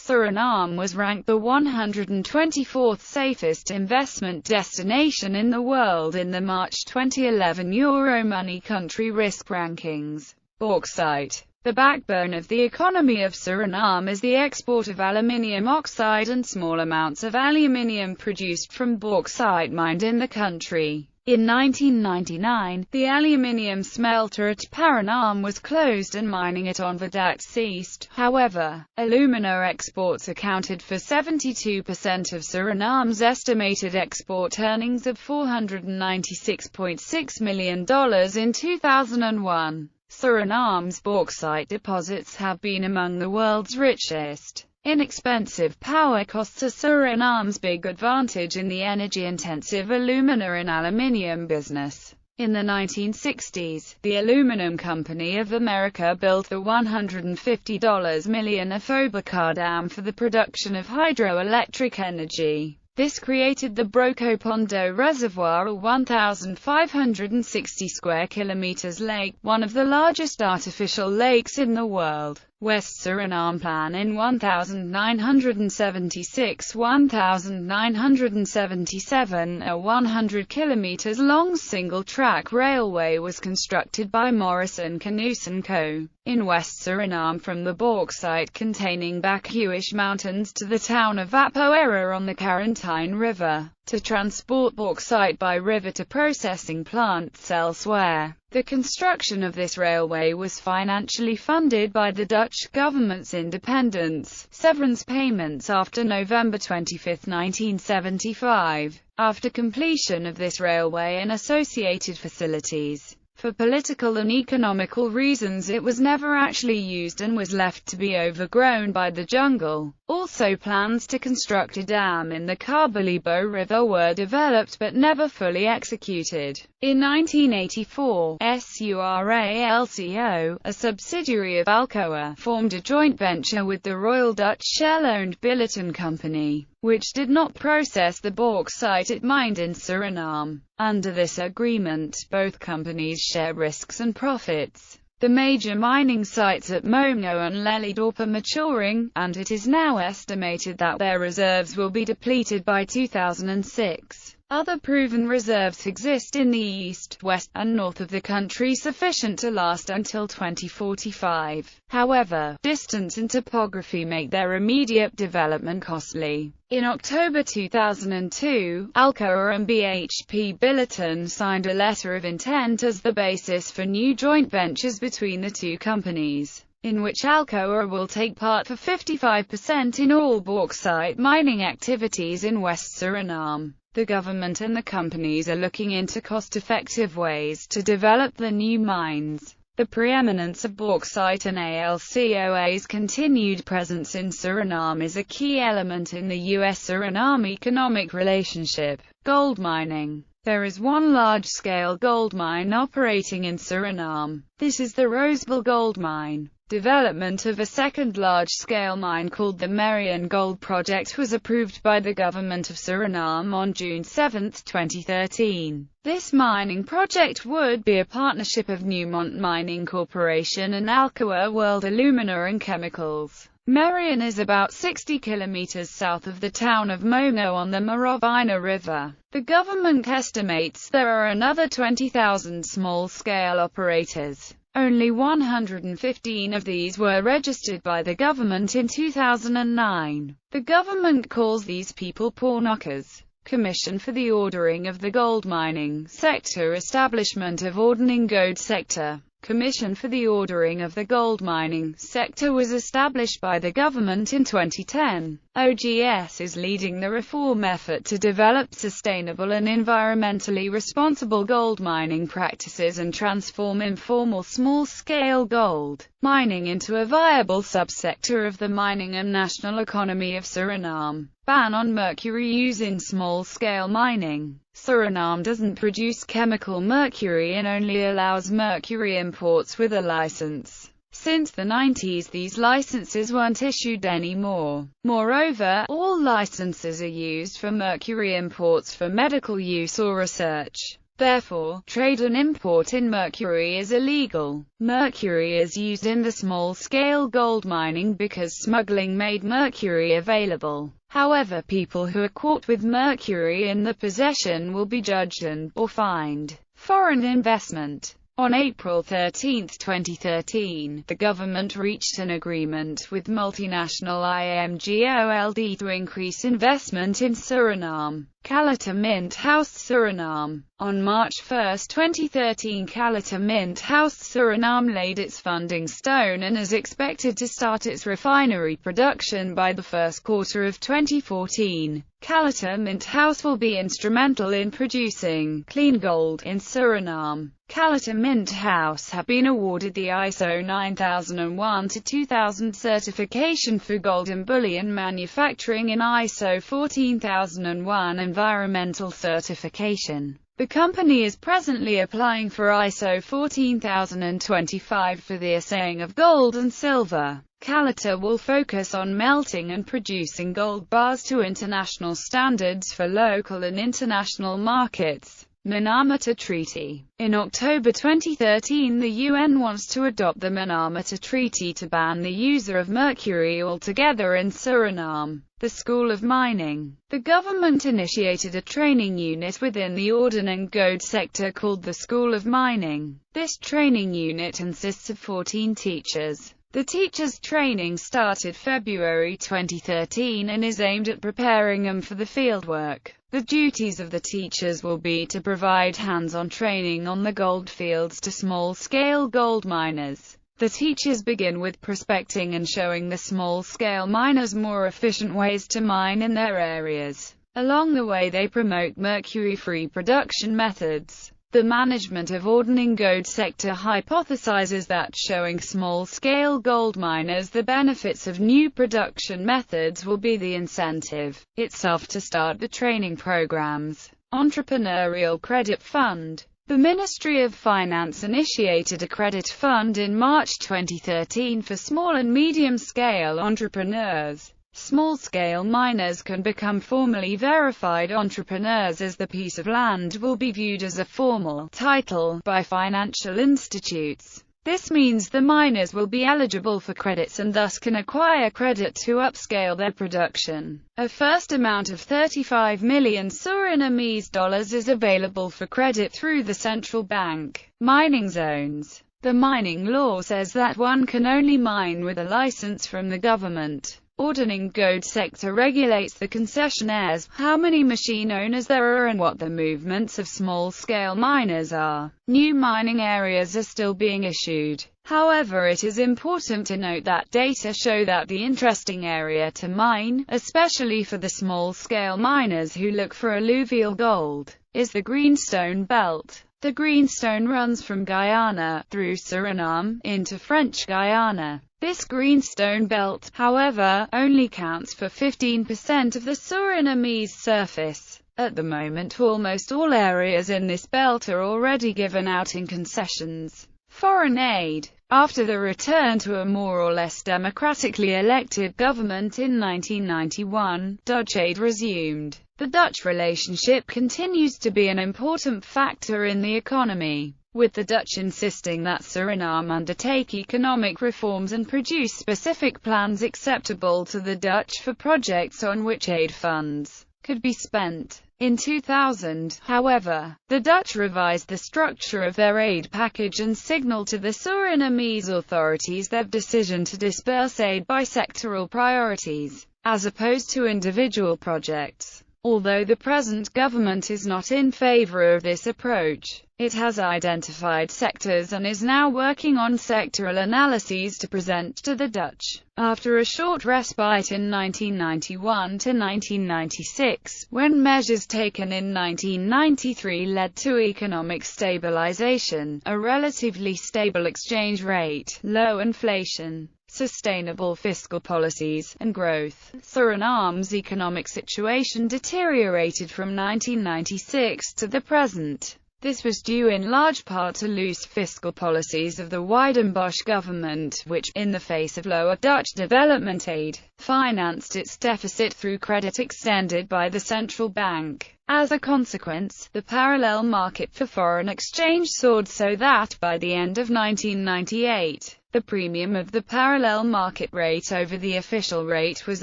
Suriname was ranked the 124th safest investment destination in the world in the March 2011 Euromoney Country Risk Rankings. Bauxite. The backbone of the economy of Suriname is the export of aluminium oxide and small amounts of aluminium produced from bauxite mined in the country. In 1999, the aluminium smelter at Suriname was closed and mining at Onverdat ceased. However, alumina exports accounted for 72% of Suriname's estimated export earnings of $496.6 million in 2001. Suriname's bauxite deposits have been among the world's richest. Inexpensive power costs are Suriname's big advantage in the energy-intensive alumina and aluminium business. In the 1960s, the Aluminum Company of America built the $150 million Afobakar Dam for the production of hydroelectric energy. This created the Broco Pondo Reservoir, a 1,560 square kilometers lake, one of the largest artificial lakes in the world. West Suriname Plan in 1976-1977, a 100 km long single-track railway was constructed by Morrison Canoes & Co. in West Suriname from the bauxite-containing Bacuish Mountains to the town of Apoera on the Carantine River, to transport bauxite by river to processing plants elsewhere. The construction of this railway was financially funded by the Dutch government's independence, severance payments after November 25, 1975. After completion of this railway and associated facilities, for political and economical reasons it was never actually used and was left to be overgrown by the jungle. Also, plans to construct a dam in the Carbalibo River were developed but never fully executed. In 1984, Suralco, a subsidiary of Alcoa, formed a joint venture with the Royal Dutch Shell-owned Billiton Company, which did not process the bauxite it mined in Suriname. Under this agreement, both companies share risks and profits. The major mining sites at Momo and Lelydorp are maturing, and it is now estimated that their reserves will be depleted by 2006. Other proven reserves exist in the east, west, and north of the country, sufficient to last until 2045. However, distance and topography make their immediate development costly. In October 2002, Alcoa and BHP Billiton signed a letter of intent as the basis for new joint ventures between the two companies, in which Alcoa will take part for 55% in all bauxite mining activities in West Suriname. The government and the companies are looking into cost-effective ways to develop the new mines. The preeminence of bauxite and ALCOA's continued presence in Suriname is a key element in the U.S.-Suriname economic relationship. Gold mining. There is one large-scale gold mine operating in Suriname. This is the Rosebel Gold Mine. Development of a second large-scale mine called the Marian Gold Project was approved by the government of Suriname on June 7, 2013. This mining project would be a partnership of Newmont Mining Corporation and Alcoa World Alumina and Chemicals. Marian is about 60 kilometers south of the town of Momo on the Marovina River. The government estimates there are another 20,000 small-scale operators. Only 115 of these were registered by the government in 2009. The government calls these people pawnokers. Commission for the Ordering of the Gold Mining Sector, Establishment of Ordning Gold Sector. Commission for the Ordering of the Gold Mining Sector was established by the government in 2010. OGS is leading the reform effort to develop sustainable and environmentally responsible gold mining practices and transform informal small-scale gold mining into a viable subsector of the mining and national economy of Suriname. Ban on mercury use in small-scale mining. Suriname doesn't produce chemical mercury and only allows mercury imports with a license. Since the 90s, these licenses weren't issued anymore. Moreover, all licenses are used for mercury imports for medical use or research. Therefore, trade and import in mercury is illegal. Mercury is used in the small-scale gold mining because smuggling made mercury available. However, people who are caught with mercury in the possession will be judged and/or fined. Foreign investment. On April 13, 2013, the government reached an agreement with multinational IMGOLD to increase investment in Suriname. Caleta Mint House Suriname. On March 1, 2013, Caleta Mint House Suriname laid its funding stone and is expected to start its refinery production by the first quarter of 2014. Caleta Mint House will be instrumental in producing clean gold in Suriname. Caleta Mint House have been awarded the ISO 9001-2000 certification for gold and bullion manufacturing and ISO 14001 environmental certification. The company is presently applying for ISO 14025 for the assaying of gold and silver. Caleta will focus on melting and producing gold bars to international standards for local and international markets. Minamata Treaty. In October 2013, the UN wants to adopt the Minamata Treaty to ban the use of mercury altogether in Suriname. The School of Mining. The government initiated a training unit within the ordnance gold sector called the School of Mining. This training unit consists of 14 teachers. The teachers' training started February 2013 and is aimed at preparing them for the fieldwork. The duties of the teachers will be to provide hands-on training on the gold fields to small-scale gold miners. The teachers begin with prospecting and showing the small-scale miners more efficient ways to mine in their areas. Along the way they promote mercury-free production methods. The management of ordnance gold sector hypothesizes that showing small-scale gold miners the benefits of new production methods will be the incentive itself to start the training programs. Entrepreneurial Credit Fund. The Ministry of Finance initiated a credit fund in March 2013 for small and medium-scale entrepreneurs. Small-scale miners can become formally verified entrepreneurs as the piece of land will be viewed as a formal title by financial institutes. This means the miners will be eligible for credits and thus can acquire credit to upscale their production. A first amount of 35 million Surinamese dollars is available for credit through the central bank. Mining zones. The mining law says that one can only mine with a license from the government. Ordnance gold sector regulates the concessionaires, how many machine owners there are and what the movements of small-scale miners are. New mining areas are still being issued. However, it is important to note that data show that the interesting area to mine, especially for the small-scale miners who look for alluvial gold, is the Greenstone Belt. The Greenstone runs from Guyana, through Suriname, into French Guiana. This Greenstone Belt, however, only counts for 15% of the Surinamese surface. At the moment, almost all areas in this belt are already given out in concessions. Foreign aid. After the return to a more or less democratically elected government in 1991, Dutch aid resumed. The Dutch relationship continues to be an important factor in the economy, with the Dutch insisting that Suriname undertake economic reforms and produce specific plans acceptable to the Dutch for projects on which aid funds could be spent. In 2000, however, the Dutch revised the structure of their aid package and signaled to the Surinamese authorities their decision to disperse aid by sectoral priorities, as opposed to individual projects. Although the present government is not in favor of this approach, it has identified sectors and is now working on sectoral analyses to present to the Dutch. After a short respite in 1991 to 1996, when measures taken in 1993 led to economic stabilization, a relatively stable exchange rate, low inflation, sustainable fiscal policies, and growth, Suriname's economic situation deteriorated from 1996 to the present. This was due in large part to loose fiscal policies of the Wiedenbosch government, which, in the face of lower Dutch development aid, financed its deficit through credit extended by the central bank. As a consequence, the parallel market for foreign exchange soared so that, by the end of 1998, the premium of the parallel market rate over the official rate was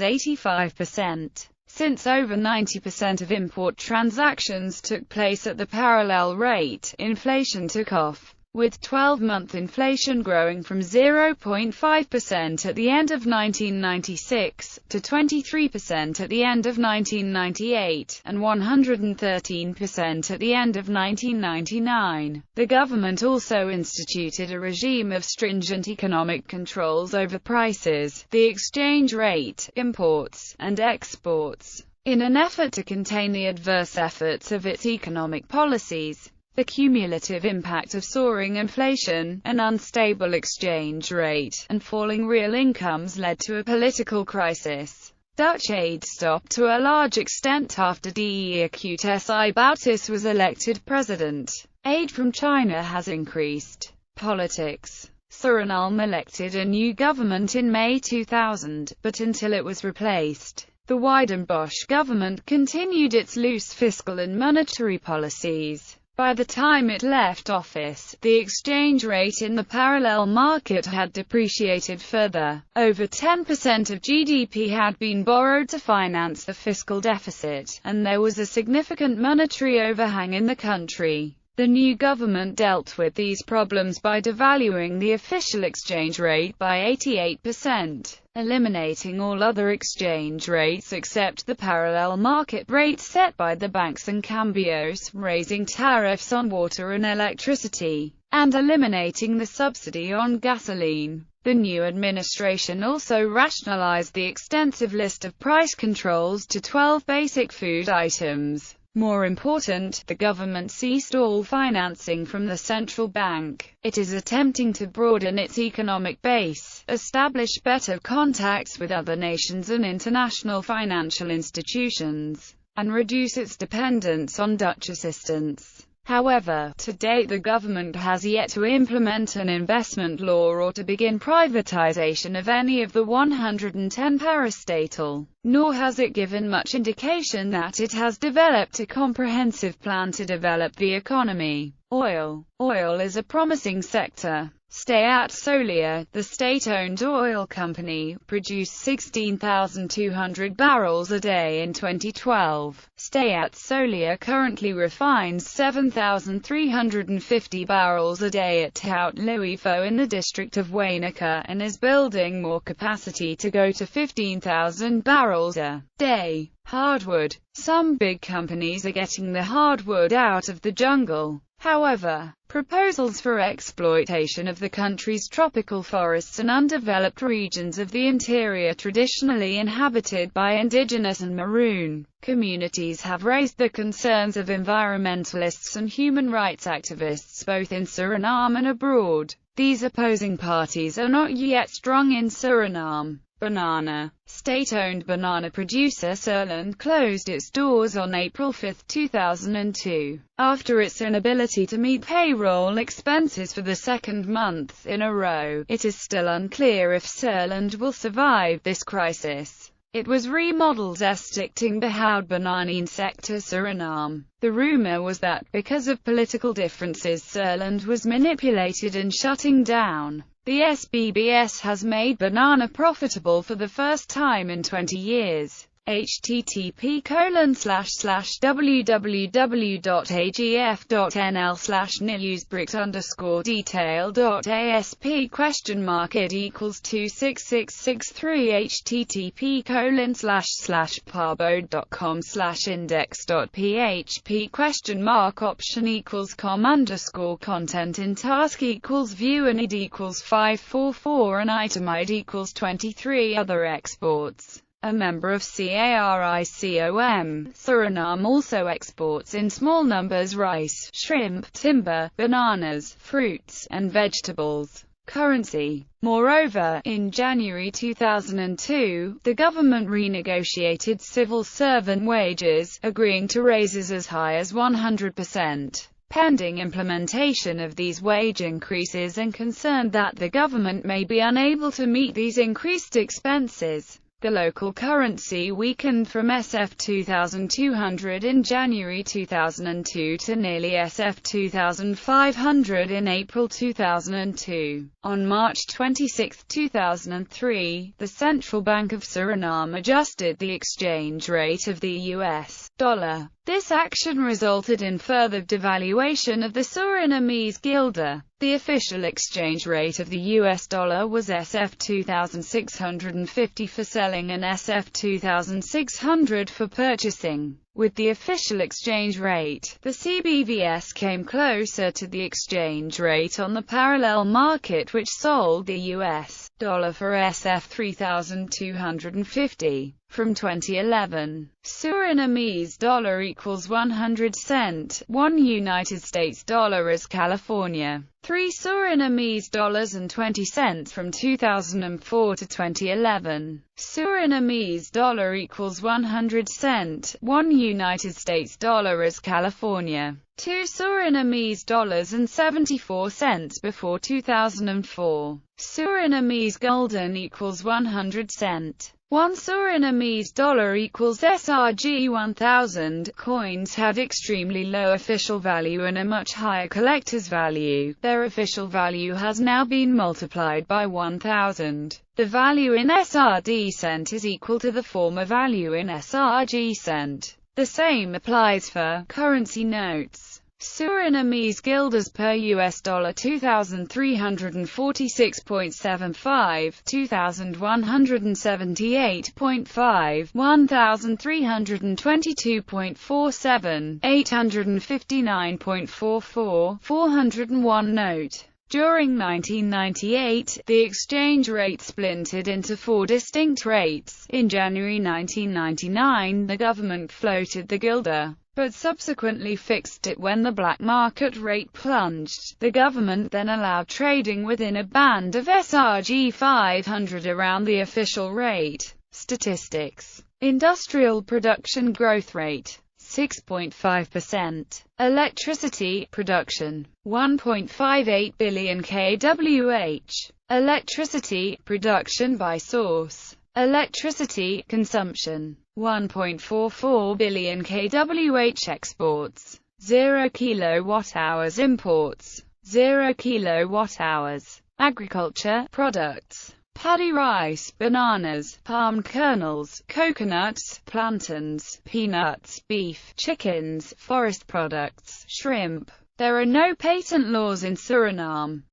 85%. Since over 90% of import transactions took place at the parallel rate, inflation took off, with 12-month inflation growing from 0.5% at the end of 1996, to 23% at the end of 1998, and 113% at the end of 1999. The government also instituted a regime of stringent economic controls over prices, the exchange rate, imports, and exports, in an effort to contain the adverse efforts of its economic policies. The cumulative impact of soaring inflation, an unstable exchange rate, and falling real incomes led to a political crisis. Dutch aid stopped to a large extent after de Acute Bautis was elected president. Aid from China has increased. Politics. Suriname elected a new government in May 2000, but until it was replaced, the Wiedenbosch government continued its loose fiscal and monetary policies. By the time it left office, the exchange rate in the parallel market had depreciated further. Over 10% of GDP had been borrowed to finance the fiscal deficit, and there was a significant monetary overhang in the country. The new government dealt with these problems by devaluing the official exchange rate by 88%, eliminating all other exchange rates except the parallel market rate set by the banks and cambios, raising tariffs on water and electricity, and eliminating the subsidy on gasoline. The new administration also rationalized the extensive list of price controls to 12 basic food items. More important, the government ceased all financing from the central bank. It is attempting to broaden its economic base, establish better contacts with other nations and international financial institutions, and reduce its dependence on Dutch assistance. However, to date the government has yet to implement an investment law or to begin privatization of any of the 110 parastatal, nor has it given much indication that it has developed a comprehensive plan to develop the economy. Oil. Oil is a promising sector. Stayat Solia, the state-owned oil company, produced 16,200 barrels a day in 2012. Stayat Solia currently refines 7,350 barrels a day at Tout Louifo in the district of Wanaka and is building more capacity to go to 15,000 barrels a day. Hardwood. Some big companies are getting the hardwood out of the jungle. However, proposals for exploitation of the country's tropical forests and undeveloped regions of the interior traditionally inhabited by indigenous and maroon communities have raised the concerns of environmentalists and human rights activists both in Suriname and abroad. These opposing parties are not yet strong in Suriname. Banana. State-owned banana producer Serland closed its doors on April 5, 2002, after its inability to meet payroll expenses for the second month in a row. It is still unclear if Serland will survive this crisis. It was remodeled as Stichting Behoud Bananen Sector Suriname. The rumor was that because of political differences Serland was manipulated in shutting down. The SBBS has made banana profitable for the first time in 20 years. http://www.agf.nl/newsbrick_detail.asp?id=26663 http://parbode.com/index.php ? Option=com_content in task =view and id=544 and item id=23 other exports. A member of CARICOM, Suriname also exports in small numbers rice, shrimp, timber, bananas, fruits, and vegetables. Currency. Moreover, in January 2002, the government renegotiated civil servant wages, agreeing to raises as high as 100%. pending implementation of these wage increases and concerned that the government may be unable to meet these increased expenses. The local currency weakened from SF 2,200 in January 2002 to nearly SF 2,500 in April 2002. On March 26, 2003, the Central Bank of Suriname adjusted the exchange rate of the US dollar. This action resulted in further devaluation of the Surinamese guilder. The official exchange rate of the US dollar was SF 2,650 for selling and SF 2,600 for purchasing. With the official exchange rate, the CBVS came closer to the exchange rate on the parallel market, which sold the US dollar for SF 3,250. From 2011, Surinamese dollar equals 100 cent, 1 United States dollar is California, 3 Surinamese dollars and 20 cents from 2004 to 2011. Surinamese dollar equals 100 cent, 1 United States dollar is California, 2 Surinamese dollars and 74 cents before 2004. Surinamese gulden equals 100 cent. 1 Surinamese dollar equals SRG 1000. Coins had extremely low official value and a much higher collector's value. Their official value has now been multiplied by 1000. The value in SRD cent is equal to the former value in SRG cent. The same applies for currency notes. Surinamese guilders per US dollar 2,346.75, 2,178.5, 1,322.47, 859.44, 401 note. During 1998, the exchange rate splintered into 4 distinct rates. In January 1999, the government floated the guilder, but subsequently fixed it when the black market rate plunged. The government then allowed trading within a band of SRG 500 around the official rate. Statistics. Industrial production growth rate 6.5%. Electricity production 1.58 billion kWh. Electricity production by source. Electricity consumption 1.44 billion kWh. Exports 0 kWh. Imports 0 kWh. Agriculture products paddy, rice, bananas, palm kernels, coconuts, plantains, peanuts, beef, chickens, forest products, shrimp. There are no patent laws in Suriname.